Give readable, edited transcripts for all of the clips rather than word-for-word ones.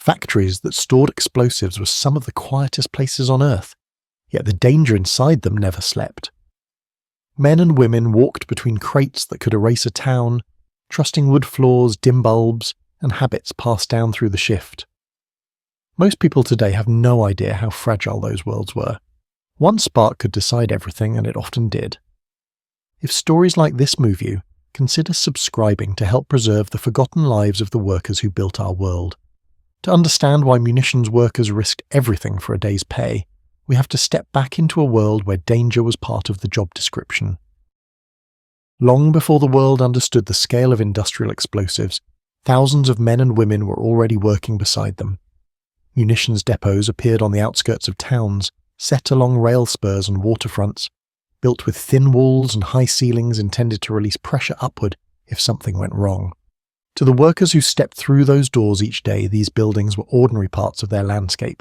Factories that stored explosives were some of the quietest places on Earth, yet the danger inside them never slept. Men and women walked between crates that could erase a town, trusting wood floors, dim bulbs, and habits passed down through the shift. Most people today have no idea how fragile those worlds were. One spark could decide everything, and it often did. If stories like this move you, consider subscribing to help preserve the forgotten lives of the workers who built our world. To understand why munitions workers risked everything for a day's pay, we have to step back into a world where danger was part of the job description. Long before the world understood the scale of industrial explosives, thousands of men and women were already working beside them. Munitions depots appeared on the outskirts of towns, set along rail spurs and waterfronts, built with thin walls and high ceilings intended to release pressure upward if something went wrong. To the workers who stepped through those doors each day, these buildings were ordinary parts of their landscape.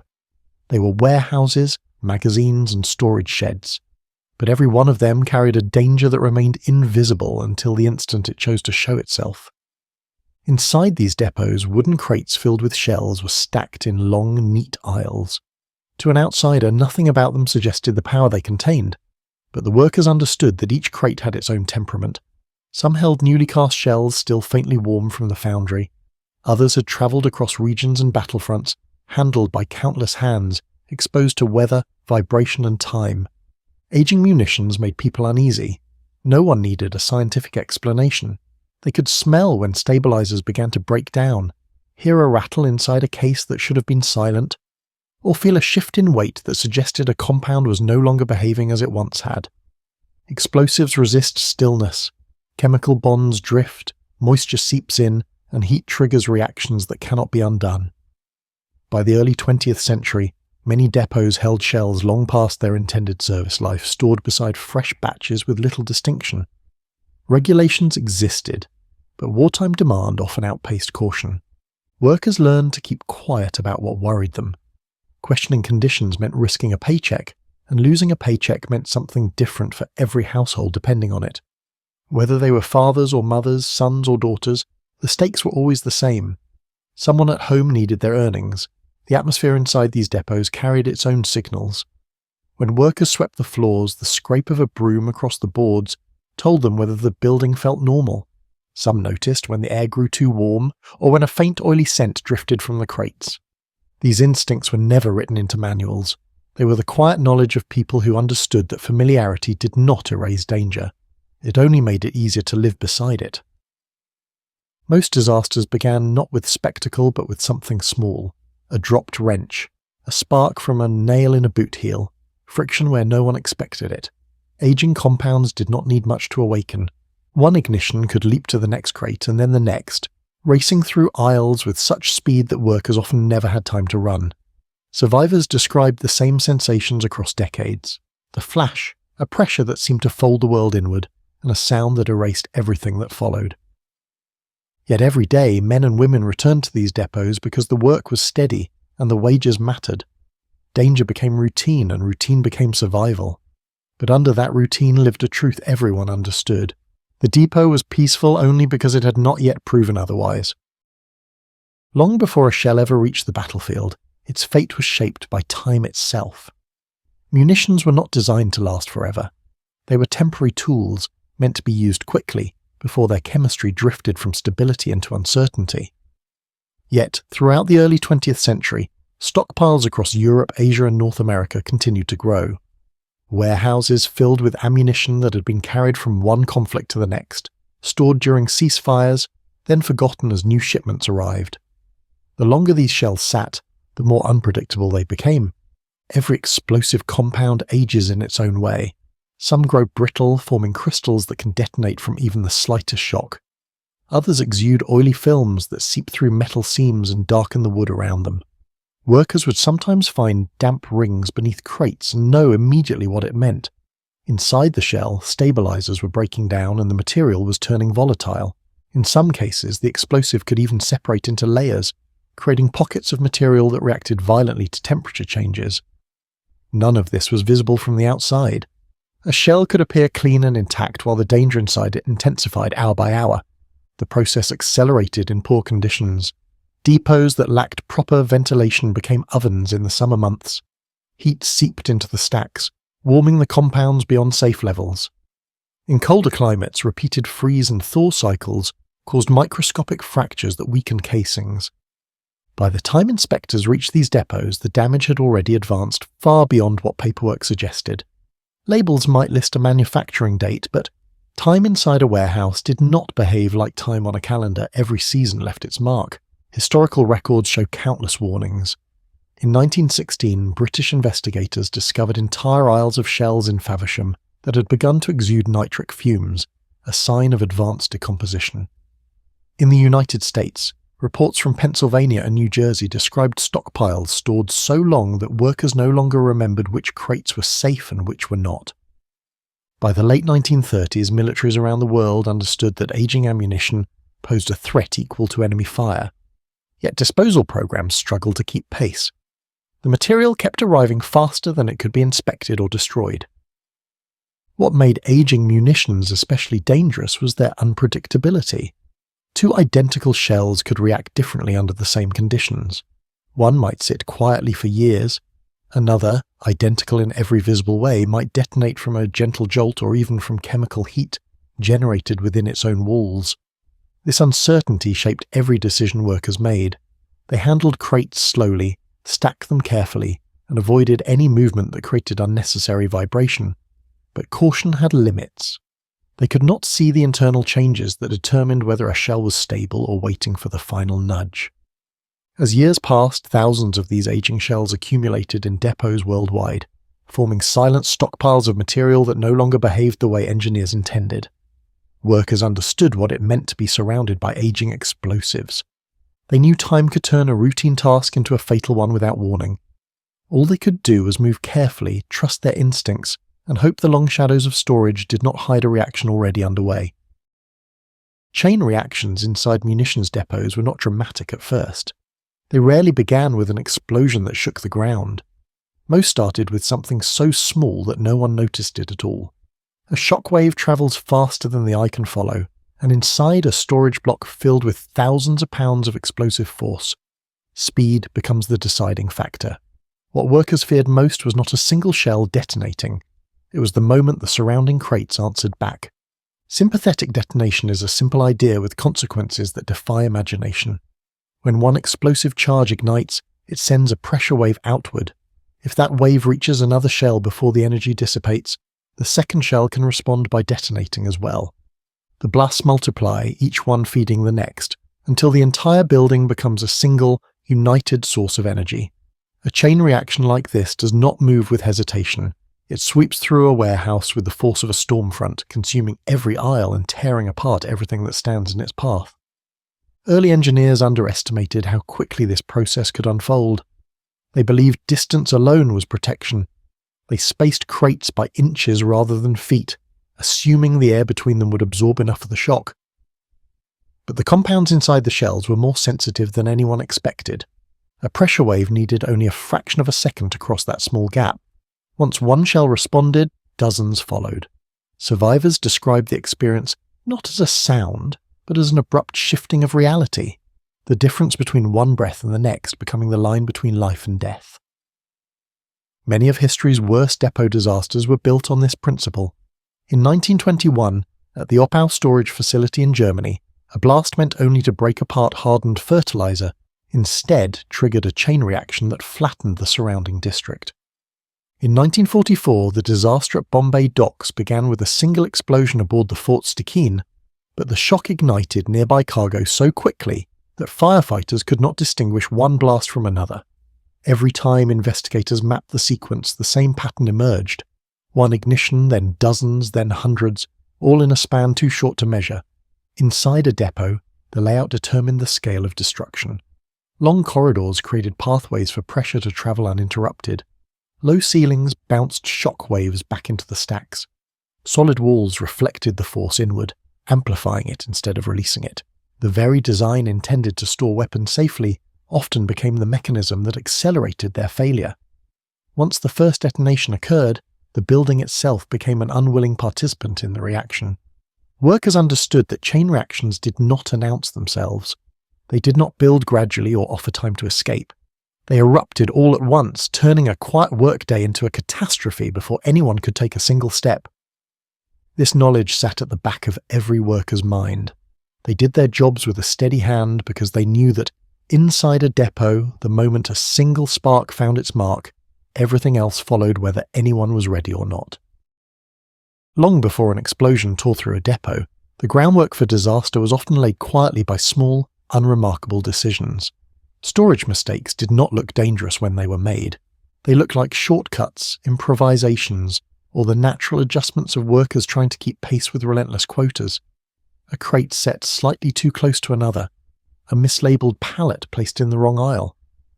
They were warehouses, magazines, and storage sheds, but every one of them carried a danger that remained invisible until the instant it chose to show itself. Inside these depots, wooden crates filled with shells were stacked in long, neat aisles. To an outsider, nothing about them suggested the power they contained, but the workers understood that each crate had its own temperament. Some held newly cast shells still faintly warm from the foundry. Others had travelled across regions and battlefronts, handled by countless hands, exposed to weather, vibration and time. Aging munitions made people uneasy. No one needed a scientific explanation. They could smell when stabilizers began to break down, hear a rattle inside a case that should have been silent, or feel a shift in weight that suggested a compound was no longer behaving as it once had. Explosives resist stillness. Chemical bonds drift, moisture seeps in, and heat triggers reactions that cannot be undone. By the early 20th century, many depots held shells long past their intended service life, stored beside fresh batches with little distinction. Regulations existed, but wartime demand often outpaced caution. Workers learned to keep quiet about what worried them. Questioning conditions meant risking a paycheck, and losing a paycheck meant something different for every household depending on it. Whether they were fathers or mothers, sons or daughters, the stakes were always the same. Someone at home needed their earnings. The atmosphere inside these depots carried its own signals. When workers swept the floors, the scrape of a broom across the boards told them whether the building felt normal. Some noticed when the air grew too warm, or when a faint oily scent drifted from the crates. These instincts were never written into manuals. They were the quiet knowledge of people who understood that familiarity did not erase danger. It only made it easier to live beside it. Most disasters began not with spectacle but with something small. A dropped wrench, a spark from a nail in a boot heel, friction where no one expected it. Aging compounds did not need much to awaken. One ignition could leap to the next crate and then the next, racing through aisles with such speed that workers often never had time to run. Survivors described the same sensations across decades. The flash, a pressure that seemed to fold the world inward, and a sound that erased everything that followed. Yet every day, men and women returned to these depots because the work was steady and the wages mattered. Danger became routine, and routine became survival. But under that routine lived a truth everyone understood. The depot was peaceful only because it had not yet proven otherwise. Long before a shell ever reached the battlefield, its fate was shaped by time itself. Munitions were not designed to last forever. They were temporary tools, meant to be used quickly, before their chemistry drifted from stability into uncertainty. Yet, throughout the early 20th century, stockpiles across Europe, Asia and North America continued to grow. Warehouses filled with ammunition that had been carried from one conflict to the next, stored during ceasefires, then forgotten as new shipments arrived. The longer these shells sat, the more unpredictable they became. Every explosive compound ages in its own way. Some grow brittle, forming crystals that can detonate from even the slightest shock. Others exude oily films that seep through metal seams and darken the wood around them. Workers would sometimes find damp rings beneath crates and know immediately what it meant. Inside the shell, stabilizers were breaking down and the material was turning volatile. In some cases, the explosive could even separate into layers, creating pockets of material that reacted violently to temperature changes. None of this was visible from the outside. A shell could appear clean and intact while the danger inside it intensified hour by hour. The process accelerated in poor conditions. Depots that lacked proper ventilation became ovens in the summer months. Heat seeped into the stacks, warming the compounds beyond safe levels. In colder climates, repeated freeze and thaw cycles caused microscopic fractures that weakened casings. By the time inspectors reached these depots, the damage had already advanced far beyond what paperwork suggested. Labels might list a manufacturing date, but time inside a warehouse did not behave like time on a calendar every season left its mark. Historical records show countless warnings. In 1916, British investigators discovered entire aisles of shells in Faversham that had begun to exude nitric fumes, a sign of advanced decomposition. In the United States, reports from Pennsylvania and New Jersey described stockpiles stored so long that workers no longer remembered which crates were safe and which were not. By the late 1930s, militaries around the world understood that aging ammunition posed a threat equal to enemy fire. Yet disposal programs struggled to keep pace. The material kept arriving faster than it could be inspected or destroyed. What made aging munitions especially dangerous was their unpredictability. Two identical shells could react differently under the same conditions. One might sit quietly for years. Another, identical in every visible way, might detonate from a gentle jolt or even from chemical heat generated within its own walls. This uncertainty shaped every decision workers made. They handled crates slowly, stacked them carefully, and avoided any movement that created unnecessary vibration. But caution had limits. They could not see the internal changes that determined whether a shell was stable or waiting for the final nudge. As years passed, thousands of these aging shells accumulated in depots worldwide, forming silent stockpiles of material that no longer behaved the way engineers intended. Workers understood what it meant to be surrounded by aging explosives. They knew time could turn a routine task into a fatal one without warning. All they could do was move carefully, trust their instincts, and hope the long shadows of storage did not hide a reaction already underway. Chain reactions inside munitions depots were not dramatic at first. They rarely began with an explosion that shook the ground. Most started with something so small that no one noticed it at all. A shockwave travels faster than the eye can follow, and inside a storage block filled with thousands of pounds of explosive force, speed becomes the deciding factor. What workers feared most was not a single shell detonating. It was the moment the surrounding crates answered back. Sympathetic detonation is a simple idea with consequences that defy imagination. When one explosive charge ignites, it sends a pressure wave outward. If that wave reaches another shell before the energy dissipates, the second shell can respond by detonating as well. The blasts multiply, each one feeding the next, until the entire building becomes a single, united source of energy. A chain reaction like this does not move with hesitation. It sweeps through a warehouse with the force of a storm front, consuming every aisle and tearing apart everything that stands in its path. Early engineers underestimated how quickly this process could unfold. They believed distance alone was protection. They spaced crates by inches rather than feet, assuming the air between them would absorb enough of the shock. But the compounds inside the shells were more sensitive than anyone expected. A pressure wave needed only a fraction of a second to cross that small gap. Once one shell responded, dozens followed. Survivors described the experience not as a sound, but as an abrupt shifting of reality, the difference between one breath and the next becoming the line between life and death. Many of history's worst depot disasters were built on this principle. In 1921, at the Oppau storage facility in Germany, a blast meant only to break apart hardened fertilizer, instead triggered a chain reaction that flattened the surrounding district. In 1944, the disaster at Bombay docks began with a single explosion aboard the Fort Stikine, but the shock ignited nearby cargo so quickly that firefighters could not distinguish one blast from another. Every time investigators mapped the sequence, the same pattern emerged. One ignition, then dozens, then hundreds, all in a span too short to measure. Inside a depot, the layout determined the scale of destruction. Long corridors created pathways for pressure to travel uninterrupted. Low ceilings bounced shock waves back into the stacks. Solid walls reflected the force inward, amplifying it instead of releasing it. The very design intended to store weapons safely often became the mechanism that accelerated their failure. Once the first detonation occurred, the building itself became an unwilling participant in the reaction. Workers understood that chain reactions did not announce themselves. They did not build gradually or offer time to escape. They erupted all at once, turning a quiet workday into a catastrophe before anyone could take a single step. This knowledge sat at the back of every worker's mind. They did their jobs with a steady hand because they knew that inside a depot, the moment a single spark found its mark, everything else followed whether anyone was ready or not. Long before an explosion tore through a depot, the groundwork for disaster was often laid quietly by small, unremarkable decisions. Storage mistakes did not look dangerous when they were made. They looked like shortcuts, improvisations, or the natural adjustments of workers trying to keep pace with relentless quotas. A crate set slightly too close to another, a mislabeled pallet placed in the wrong aisle,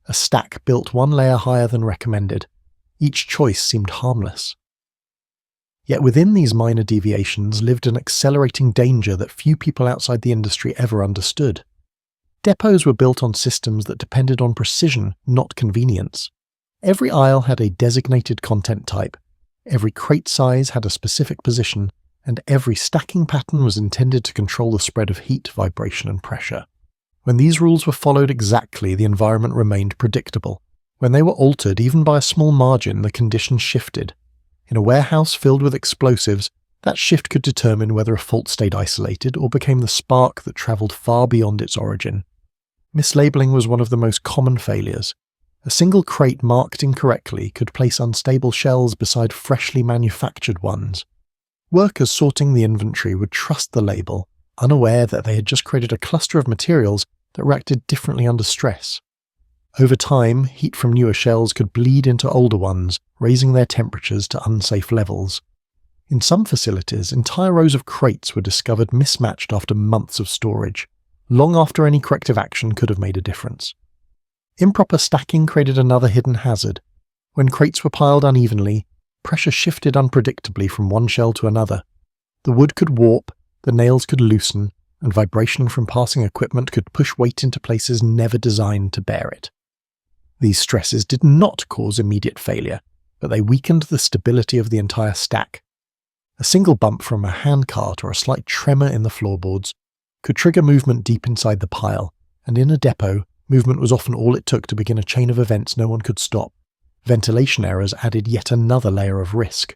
a stack built one layer higher than recommended. Each choice seemed harmless. Yet within these minor deviations lived an accelerating danger that few people outside the industry ever understood. Depots were built on systems that depended on precision, not convenience. Every aisle had a designated content type, every crate size had a specific position, and every stacking pattern was intended to control the spread of heat, vibration, and pressure. When these rules were followed exactly, the environment remained predictable. When they were altered, even by a small margin, the conditions shifted. In a warehouse filled with explosives, that shift could determine whether a fault stayed isolated or became the spark that travelled far beyond its origin. Mislabeling was one of the most common failures. A single crate marked incorrectly could place unstable shells beside freshly manufactured ones. Workers sorting the inventory would trust the label, unaware that they had just created a cluster of materials that reacted differently under stress. Over time, heat from newer shells could bleed into older ones, raising their temperatures to unsafe levels. In some facilities, entire rows of crates were discovered mismatched after months of storage, long after any corrective action could have made a difference. Improper stacking created another hidden hazard. When crates were piled unevenly, pressure shifted unpredictably from one shell to another. The wood could warp, the nails could loosen, and vibration from passing equipment could push weight into places never designed to bear it. These stresses did not cause immediate failure, but they weakened the stability of the entire stack. A single bump from a handcart or a slight tremor in the floorboards could trigger movement deep inside the pile, and in a depot, movement was often all it took to begin a chain of events no one could stop. Ventilation errors added yet another layer of risk.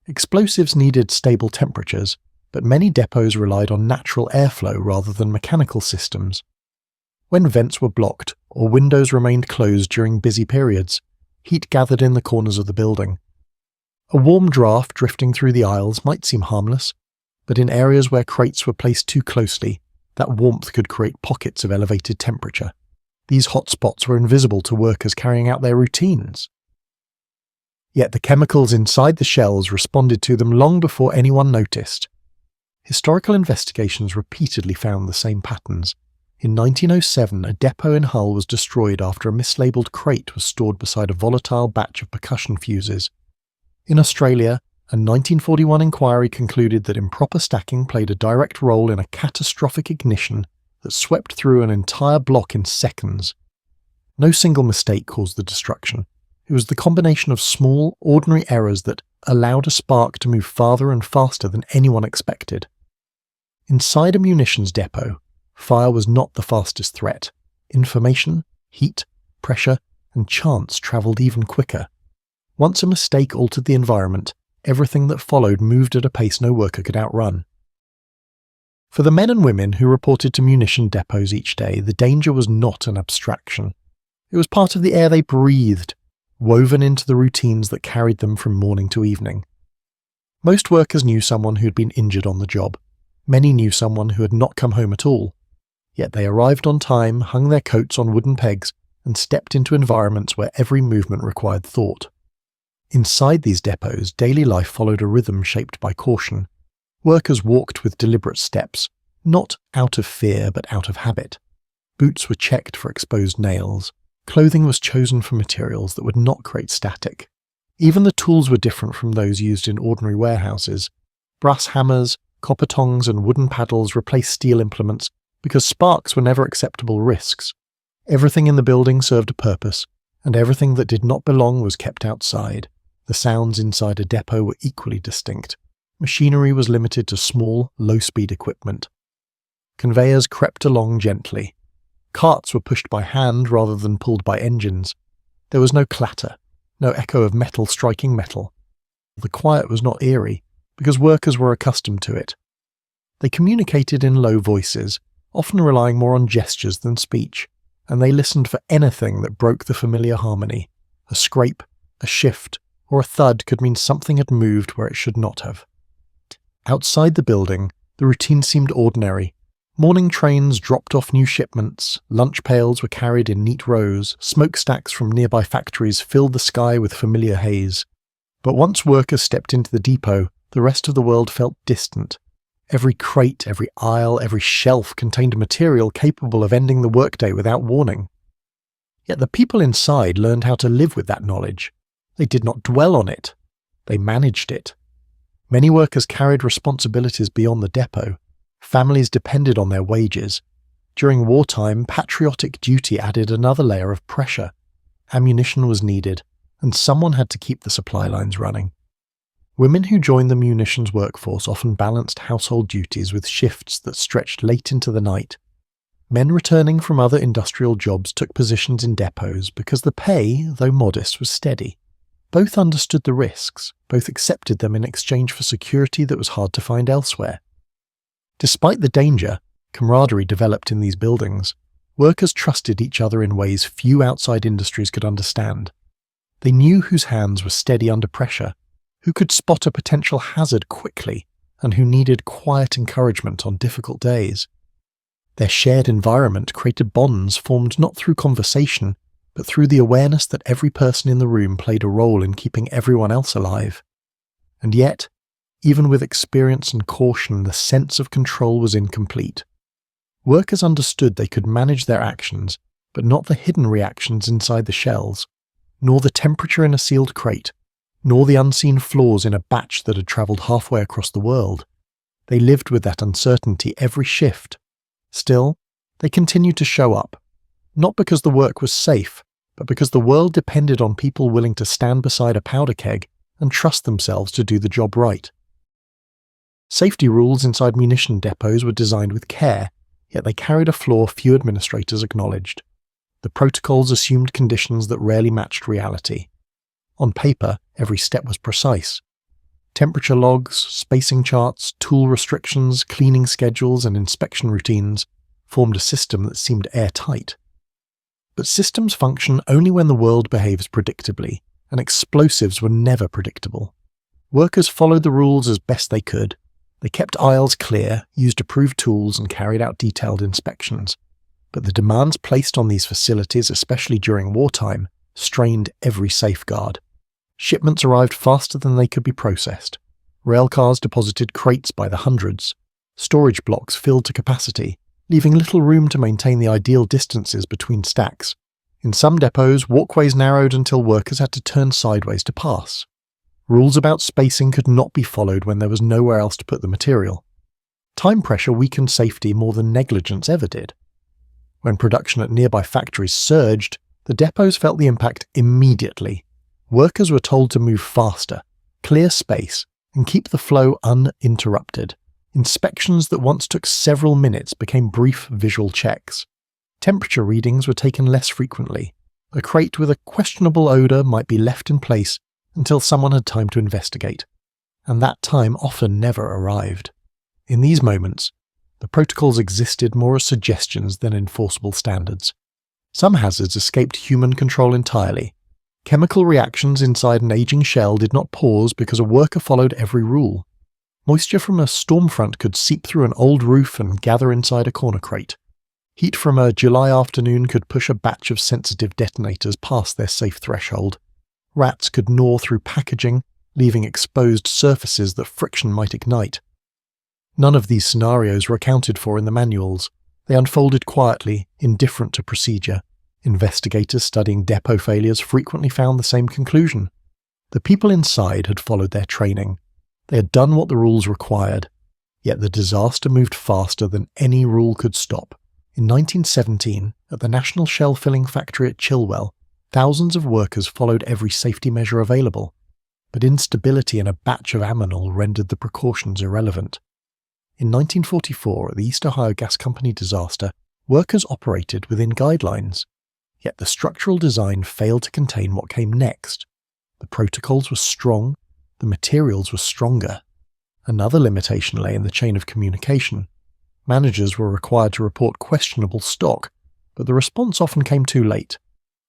Explosives needed stable temperatures, but many depots relied on natural airflow rather than mechanical systems. When vents were blocked or windows remained closed during busy periods, heat gathered in the corners of the building. A warm draft drifting through the aisles might seem harmless, but in areas where crates were placed too closely, that warmth could create pockets of elevated temperature. These hotspots were invisible to workers carrying out their routines. Yet the chemicals inside the shells responded to them long before anyone noticed. Historical investigations repeatedly found the same patterns. In 1907, a depot in Hull was destroyed after a mislabeled crate was stored beside a volatile batch of percussion fuses. In Australia, a 1941 inquiry concluded that improper stacking played a direct role in a catastrophic ignition that swept through an entire block in seconds. No single mistake caused the destruction. It was the combination of small, ordinary errors that allowed a spark to move farther and faster than anyone expected. Inside a munitions depot, fire was not the fastest threat. Information, heat, pressure, and chance travelled even quicker. Once a mistake altered the environment, everything that followed moved at a pace no worker could outrun. For the men and women who reported to munition depots each day, the danger was not an abstraction. It was part of the air they breathed, woven into the routines that carried them from morning to evening. Most workers knew someone who had been injured on the job. Many knew someone who had not come home at all. Yet they arrived on time, hung their coats on wooden pegs, and stepped into environments where every movement required thought. Inside these depots, daily life followed a rhythm shaped by caution. Workers walked with deliberate steps, not out of fear but out of habit. Boots were checked for exposed nails. Clothing was chosen for materials that would not create static. Even the tools were different from those used in ordinary warehouses. Brass hammers, copper tongs and wooden paddles replaced steel implements because sparks were never acceptable risks. Everything in the building served a purpose, and everything that did not belong was kept outside. The sounds inside a depot were equally distinct. Machinery was limited to small, low-speed equipment. Conveyors crept along gently. Carts were pushed by hand rather than pulled by engines. There was no clatter, no echo of metal striking metal. The quiet was not eerie, because workers were accustomed to it. They communicated in low voices, often relying more on gestures than speech, and they listened for anything that broke the familiar harmony. A scrape, a shift, or a thud could mean something had moved where it should not have. Outside the building, the routine seemed ordinary. Morning trains dropped off new shipments, lunch pails were carried in neat rows, smokestacks from nearby factories filled the sky with familiar haze. But once workers stepped into the depot, the rest of the world felt distant. Every crate, every aisle, every shelf contained material capable of ending the workday without warning. Yet the people inside learned how to live with that knowledge. They did not dwell on it. They managed it. Many workers carried responsibilities beyond the depot. Families depended on their wages. During wartime, patriotic duty added another layer of pressure. Ammunition was needed, and someone had to keep the supply lines running. Women who joined the munitions workforce often balanced household duties with shifts that stretched late into the night. Men returning from other industrial jobs took positions in depots because the pay, though modest, was steady. Both understood the risks, both accepted them in exchange for security that was hard to find elsewhere. Despite the danger, camaraderie developed in these buildings. Workers trusted each other in ways few outside industries could understand. They knew whose hands were steady under pressure, who could spot a potential hazard quickly, and who needed quiet encouragement on difficult days. Their shared environment created bonds formed not through conversation, but through the awareness that every person in the room played a role in keeping everyone else alive. And yet, even with experience and caution, the sense of control was incomplete. Workers understood they could manage their actions, but not the hidden reactions inside the shells, nor the temperature in a sealed crate, nor the unseen flaws in a batch that had travelled halfway across the world. They lived with that uncertainty every shift. Still, they continued to show up, not because the work was safe, but because the world depended on people willing to stand beside a powder keg and trust themselves to do the job right. Safety rules inside munition depots were designed with care, yet they carried a flaw few administrators acknowledged. The protocols assumed conditions that rarely matched reality. On paper, every step was precise. Temperature logs, spacing charts, tool restrictions, cleaning schedules, and inspection routines formed a system that seemed airtight. But systems function only when the world behaves predictably, and explosives were never predictable. Workers followed the rules as best they could. They kept aisles clear, used approved tools, and carried out detailed inspections. But the demands placed on these facilities, especially during wartime, strained every safeguard. Shipments arrived faster than they could be processed. Railcars deposited crates by the hundreds. Storage blocks filled to capacity, leaving little room to maintain the ideal distances between stacks. In some depots, walkways narrowed until workers had to turn sideways to pass. Rules about spacing could not be followed when there was nowhere else to put the material. Time pressure weakened safety more than negligence ever did. When production at nearby factories surged, the depots felt the impact immediately. Workers were told to move faster, clear space, and keep the flow uninterrupted. Inspections that once took several minutes became brief visual checks. Temperature readings were taken less frequently. A crate with a questionable odour might be left in place until someone had time to investigate, and that time often never arrived. In these moments, the protocols existed more as suggestions than enforceable standards. Some hazards escaped human control entirely. Chemical reactions inside an aging shell did not pause because a worker followed every rule. Moisture from a storm front could seep through an old roof and gather inside a corner crate. Heat from a July afternoon could push a batch of sensitive detonators past their safe threshold. Rats could gnaw through packaging, leaving exposed surfaces that friction might ignite. None of these scenarios were accounted for in the manuals. They unfolded quietly, indifferent to procedure. Investigators studying depot failures frequently found the same conclusion. The people inside had followed their training. They had done what the rules required. Yet the disaster moved faster than any rule could stop. In 1917, at the National Shell Filling Factory at Chilwell, thousands of workers followed every safety measure available. But instability in a batch of ammonal rendered the precautions irrelevant. In 1944, at the East Ohio Gas Company disaster, Workers operated within guidelines, yet the structural design failed to contain what came next. The protocols were strong, the materials were stronger. Another limitation lay in the chain of communication. Managers were required to report questionable stock, but the response often came too late.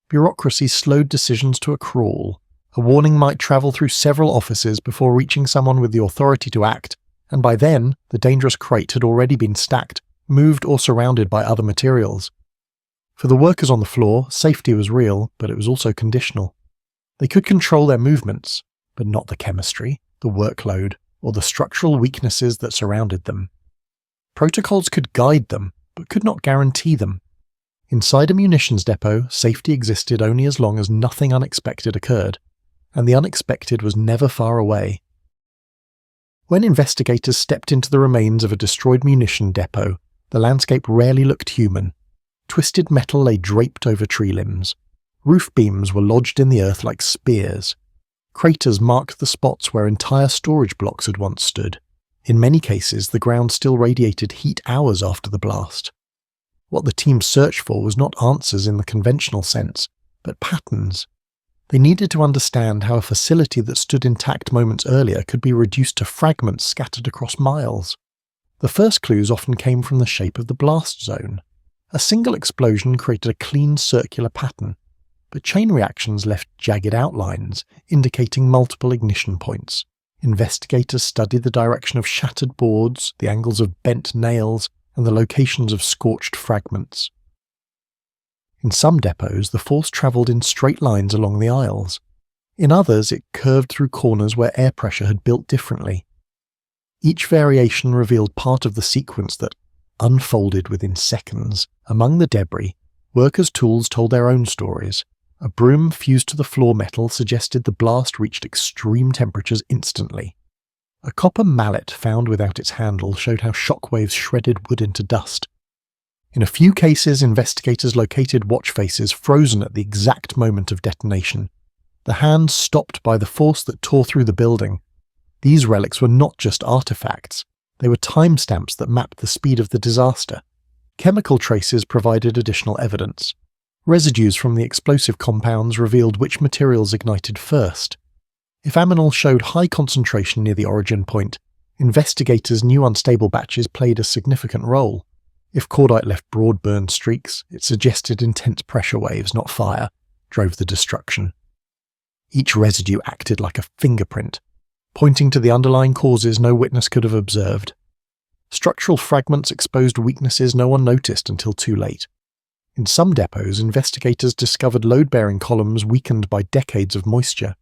Bureaucracy slowed decisions to a crawl. A warning might travel through several offices before reaching someone with the authority to act, and by then, the dangerous crate had already been stacked, moved or surrounded by other materials. For the workers on the floor, safety was real, but it was also conditional. They could control their movements, but not the chemistry, the workload, or the structural weaknesses that surrounded them. Protocols could guide them, but could not guarantee them. Inside a munitions depot, safety existed only as long as nothing unexpected occurred, and the unexpected was never far away. When investigators stepped into the remains of a destroyed munition depot, the landscape rarely looked human. Twisted metal lay draped over tree limbs. Roof beams were lodged in the earth like spears. Craters marked the spots where entire storage blocks had once stood. In many cases, the ground still radiated heat hours after the blast. What the team searched for was not answers in the conventional sense, but patterns. They needed to understand how a facility that stood intact moments earlier could be reduced to fragments scattered across miles. The first clues often came from the shape of the blast zone. A single explosion created a clean circular pattern, but chain reactions left jagged outlines, indicating multiple ignition points. Investigators studied the direction of shattered boards, the angles of bent nails, and the locations of scorched fragments. In some depots, the force travelled in straight lines along the aisles. In others, it curved through corners where air pressure had built differently. Each variation revealed part of the sequence that unfolded within seconds. Among the debris, workers' tools told their own stories. A broom fused to the floor metal suggested the blast reached extreme temperatures instantly. A copper mallet found without its handle showed how shockwaves shredded wood into dust. In a few cases, investigators located watch faces frozen at the exact moment of detonation. The hands stopped by the force that tore through the building. These relics were not just artifacts. They were timestamps that mapped the speed of the disaster. Chemical traces provided additional evidence. Residues from the explosive compounds revealed which materials ignited first. If aminol showed high concentration near the origin point, investigators knew unstable batches played a significant role. If cordite left broad burn streaks, it suggested intense pressure waves, not fire, drove the destruction. Each residue acted like a fingerprint, pointing to the underlying causes no witness could have observed. Structural fragments exposed weaknesses no one noticed until too late. In some depots, investigators discovered load-bearing columns weakened by decades of moisture.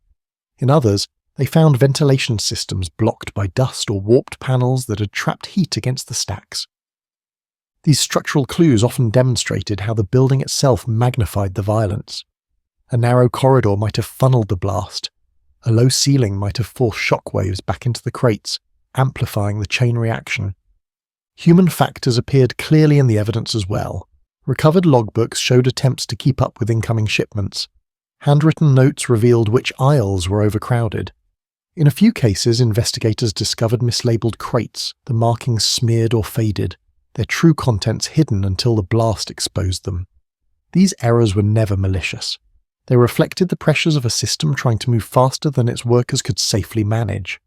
In others, they found ventilation systems blocked by dust or warped panels that had trapped heat against the stacks. These structural clues often demonstrated how the building itself magnified the violence. A narrow corridor might have funneled the blast. A low ceiling might have forced shockwaves back into the crates, amplifying the chain reaction. Human factors appeared clearly in the evidence as well. Recovered logbooks showed attempts to keep up with incoming shipments. Handwritten notes revealed which aisles were overcrowded. In a few cases, investigators discovered mislabeled crates, the markings smeared or faded, their true contents hidden until the blast exposed them. These errors were never malicious. They reflected the pressures of a system trying to move faster than its workers could safely manage.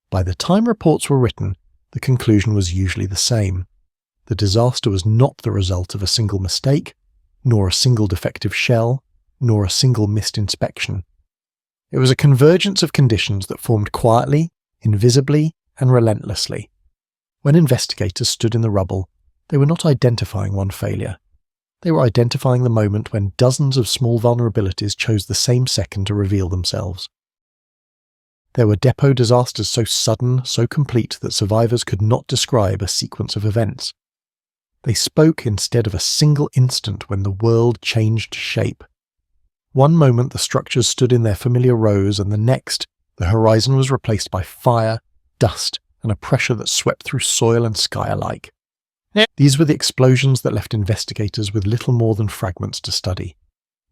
By the time reports were written, the conclusion was usually the same. The disaster was not the result of a single mistake, nor a single defective shell, nor a single missed inspection. It was a convergence of conditions that formed quietly, invisibly, and relentlessly. When investigators stood in the rubble, they were not identifying one failure. They were identifying the moment when dozens of small vulnerabilities chose the same second to reveal themselves. There were depot disasters so sudden, so complete that survivors could not describe a sequence of events. They spoke instead of a single instant when the world changed shape. One moment the structures stood in their familiar rows, and the next, the horizon was replaced by fire, dust, and a pressure that swept through soil and sky alike. These were the explosions that left investigators with little more than fragments to study.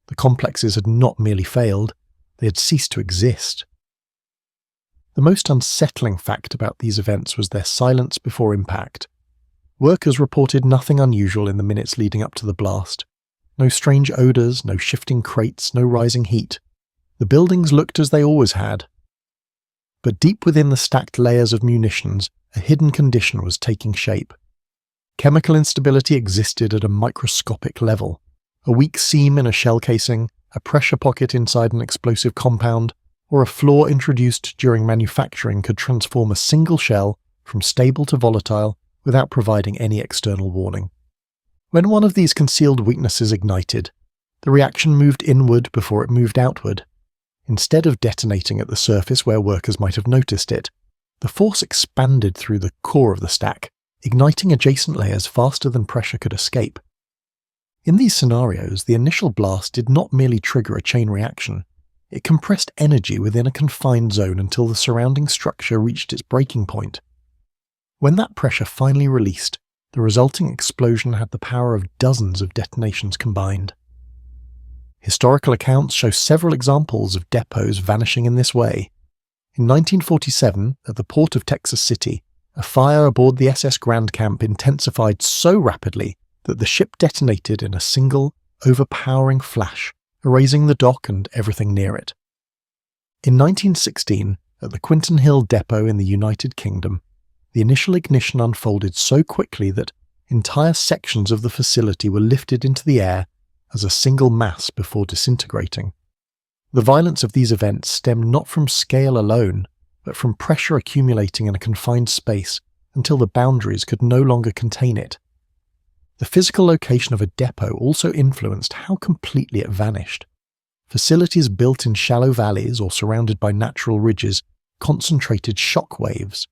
The complexes had not merely failed, they had ceased to exist. The most unsettling fact about these events was their silence before impact. Workers reported nothing unusual in the minutes leading up to the blast. No strange odours, no shifting crates, no rising heat. The buildings looked as they always had. But deep within the stacked layers of munitions, a hidden condition was taking shape. Chemical instability existed at a microscopic level. A weak seam in a shell casing, a pressure pocket inside an explosive compound, or a flaw introduced during manufacturing could transform a single shell from stable to volatile without providing any external warning. When one of these concealed weaknesses ignited, the reaction moved inward before it moved outward. Instead of detonating at the surface where workers might have noticed it, the force expanded through the core of the stack, igniting adjacent layers faster than pressure could escape. In these scenarios, the initial blast did not merely trigger a chain reaction. It compressed energy within a confined zone until the surrounding structure reached its breaking point. When that pressure finally released, the resulting explosion had the power of dozens of detonations combined. Historical accounts show several examples of depots vanishing in this way. In 1947, at the port of Texas City, a fire aboard the SS Grand Camp intensified so rapidly that the ship detonated in a single, overpowering flash, erasing the dock and everything near it. In 1916, at the Quinton Hill depot in the United Kingdom, the initial ignition unfolded so quickly that entire sections of the facility were lifted into the air as a single mass before disintegrating. The violence of these events stemmed not from scale alone, but from pressure accumulating in a confined space until the boundaries could no longer contain it. The physical location of a depot also influenced how completely it vanished. Facilities built in shallow valleys or surrounded by natural ridges concentrated shock waves.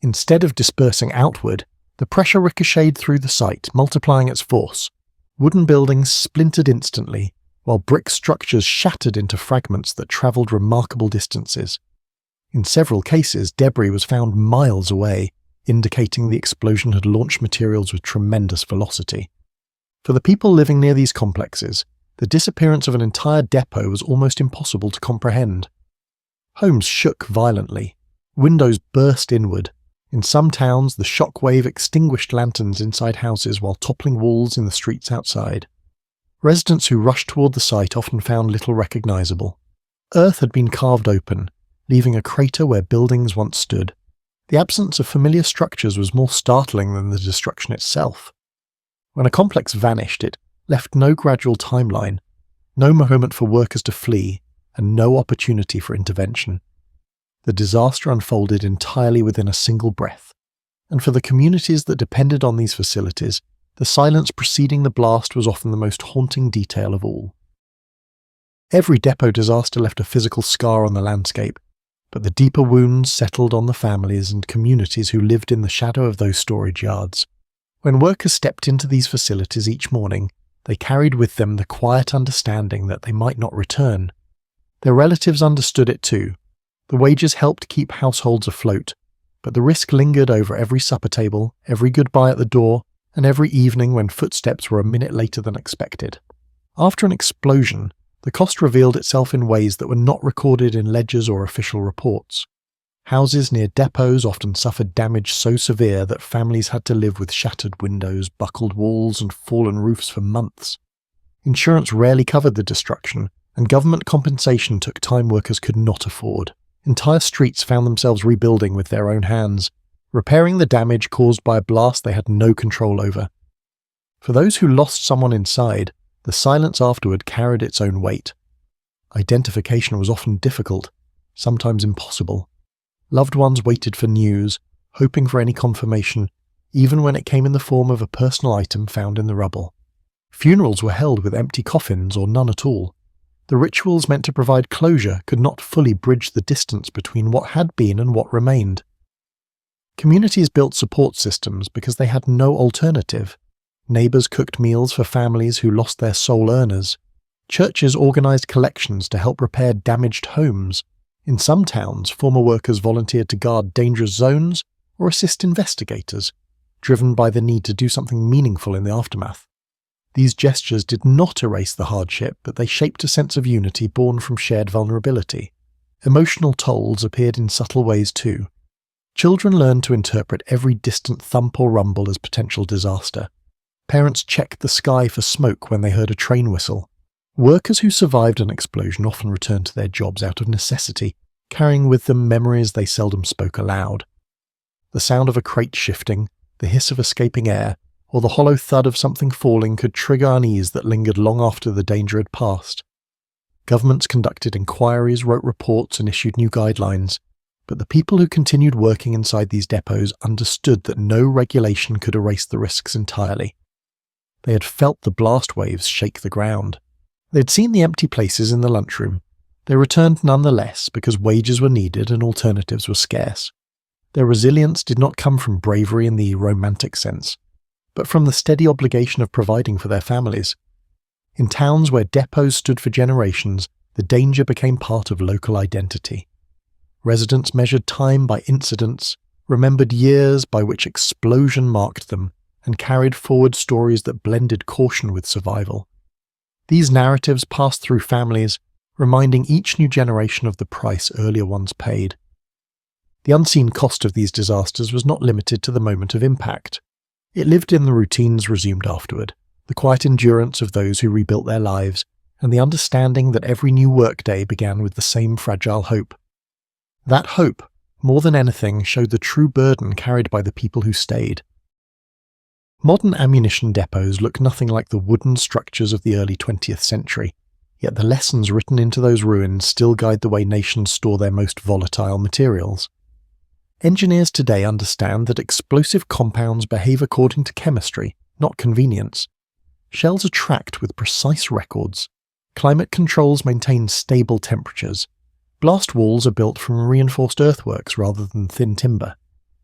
Instead of dispersing outward, the pressure ricocheted through the site, multiplying its force. Wooden buildings splintered instantly, while brick structures shattered into fragments that travelled remarkable distances. In several cases, debris was found miles away, indicating the explosion had launched materials with tremendous velocity. For the people living near these complexes, the disappearance of an entire depot was almost impossible to comprehend. Homes shook violently. Windows burst inward. In some towns, the shock wave extinguished lanterns inside houses while toppling walls in the streets outside. Residents who rushed toward the site often found little recognizable. Earth had been carved open, leaving a crater where buildings once stood. The absence of familiar structures was more startling than the destruction itself. When a complex vanished, it left no gradual timeline, no moment for workers to flee, and no opportunity for intervention. The disaster unfolded entirely within a single breath, and for the communities that depended on these facilities, the silence preceding the blast was often the most haunting detail of all. Every depot disaster left a physical scar on the landscape, but the deeper wounds settled on the families and communities who lived in the shadow of those storage yards. When workers stepped into these facilities each morning, they carried with them the quiet understanding that they might not return. Their relatives understood it too. The wages helped keep households afloat, but the risk lingered over every supper table, every goodbye at the door, and every evening when footsteps were a minute later than expected. After an explosion, the cost revealed itself in ways that were not recorded in ledgers or official reports. Houses near depots often suffered damage so severe that families had to live with shattered windows, buckled walls, and fallen roofs for months. Insurance rarely covered the destruction, and government compensation took time workers could not afford. Entire streets found themselves rebuilding with their own hands, repairing the damage caused by a blast they had no control over. For those who lost someone inside, the silence afterward carried its own weight. Identification was often difficult, sometimes impossible. Loved ones waited for news, hoping for any confirmation, even when it came in the form of a personal item found in the rubble. Funerals were held with empty coffins or none at all. The rituals meant to provide closure could not fully bridge the distance between what had been and what remained. Communities built support systems because they had no alternative. Neighbours cooked meals for families who lost their sole earners. Churches organised collections to help repair damaged homes. In some towns, former workers volunteered to guard dangerous zones or assist investigators, driven by the need to do something meaningful in the aftermath. These gestures did not erase the hardship, but they shaped a sense of unity born from shared vulnerability. Emotional tolls appeared in subtle ways too. Children learned to interpret every distant thump or rumble as potential disaster. Parents checked the sky for smoke when they heard a train whistle. Workers who survived an explosion often returned to their jobs out of necessity, carrying with them memories they seldom spoke aloud. The sound of a crate shifting, the hiss of escaping air, or the hollow thud of something falling could trigger unease that lingered long after the danger had passed. Governments conducted inquiries, wrote reports, and issued new guidelines, but the people who continued working inside these depots understood that no regulation could erase the risks entirely. They had felt the blast waves shake the ground. They had seen the empty places in the lunchroom. They returned nonetheless because wages were needed and alternatives were scarce. Their resilience did not come from bravery in the romantic sense, but from the steady obligation of providing for their families. In towns where depots stood for generations, the danger became part of local identity. Residents measured time by incidents, remembered years by which explosion marked them, and carried forward stories that blended caution with survival. These narratives passed through families, reminding each new generation of the price earlier ones paid. The unseen cost of these disasters was not limited to the moment of impact. It lived in the routines resumed afterward, the quiet endurance of those who rebuilt their lives, and the understanding that every new workday began with the same fragile hope. That hope, more than anything, showed the true burden carried by the people who stayed. Modern ammunition depots look nothing like the wooden structures of the early 20th century, yet the lessons written into those ruins still guide the way nations store their most volatile materials. Engineers today understand that explosive compounds behave according to chemistry, not convenience. Shells are tracked with precise records. Climate controls maintain stable temperatures. Blast walls are built from reinforced earthworks rather than thin timber.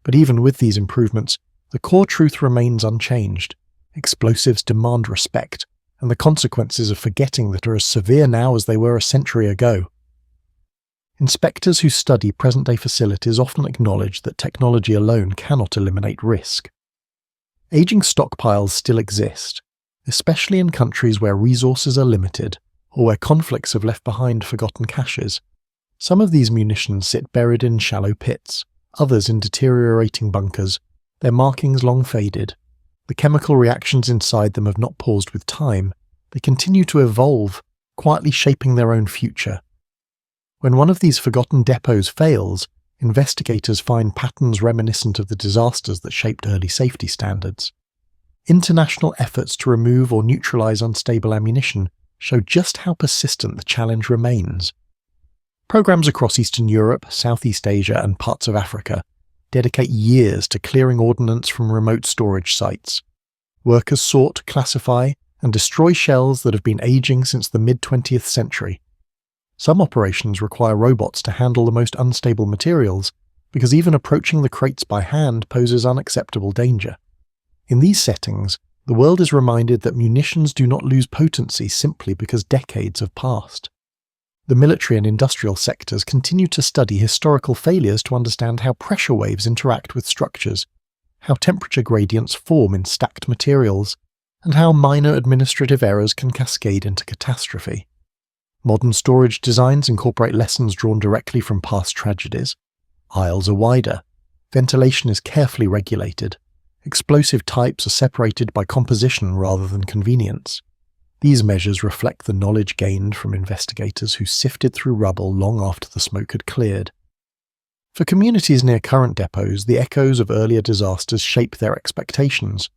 But even with these improvements, the core truth remains unchanged. Explosives demand respect, and the consequences of forgetting that are as severe now as they were a century ago. Inspectors who study present-day facilities often acknowledge that technology alone cannot eliminate risk. Aging stockpiles still exist, especially in countries where resources are limited or where conflicts have left behind forgotten caches. Some of these munitions sit buried in shallow pits, others in deteriorating bunkers, their markings long faded. The chemical reactions inside them have not paused with time. They continue to evolve, quietly shaping their own future. When one of these forgotten depots fails, investigators find patterns reminiscent of the disasters that shaped early safety standards. International efforts to remove or neutralize unstable ammunition show just how persistent the challenge remains. Programs across Eastern Europe, Southeast Asia, and parts of Africa dedicate years to clearing ordnance from remote storage sites. Workers sort, classify, and destroy shells that have been aging since the mid-20th century. Some operations require robots to handle the most unstable materials, because even approaching the crates by hand poses unacceptable danger. In these settings, the world is reminded that munitions do not lose potency simply because decades have passed. The military and industrial sectors continue to study historical failures to understand how pressure waves interact with structures, how temperature gradients form in stacked materials, and how minor administrative errors can cascade into catastrophe. Modern storage designs incorporate lessons drawn directly from past tragedies. Aisles are wider. Ventilation is carefully regulated. Explosive types are separated by composition rather than convenience. These measures reflect the knowledge gained from investigators who sifted through rubble long after the smoke had cleared. For communities near current depots, the echoes of earlier disasters shape their expectations.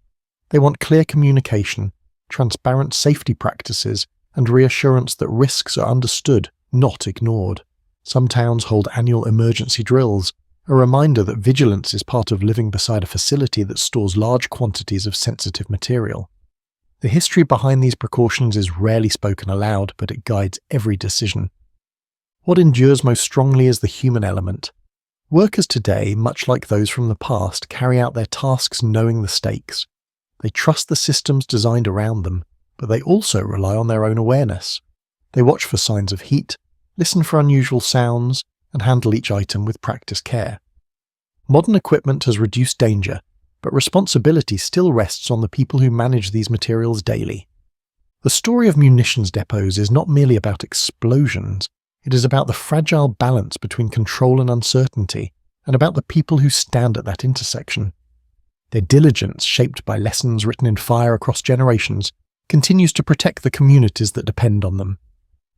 They want clear communication, transparent safety practices, and reassurance that risks are understood, not ignored. Some towns hold annual emergency drills, a reminder that vigilance is part of living beside a facility that stores large quantities of sensitive material. The history behind these precautions is rarely spoken aloud, but it guides every decision. What endures most strongly is the human element. Workers today, much like those from the past, carry out their tasks knowing the stakes. They trust the systems designed around them, but they also rely on their own awareness. They watch for signs of heat, listen for unusual sounds, and handle each item with practiced care. Modern equipment has reduced danger, but responsibility still rests on the people who manage these materials daily. The story of munitions depots is not merely about explosions, it is about the fragile balance between control and uncertainty, and about the people who stand at that intersection. Their diligence, shaped by lessons written in fire across generations, continues to protect the communities that depend on them.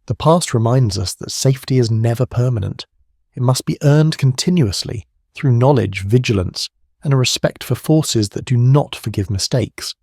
The past reminds us that safety is never permanent. It must be earned continuously through knowledge, vigilance, and a respect for forces that do not forgive mistakes.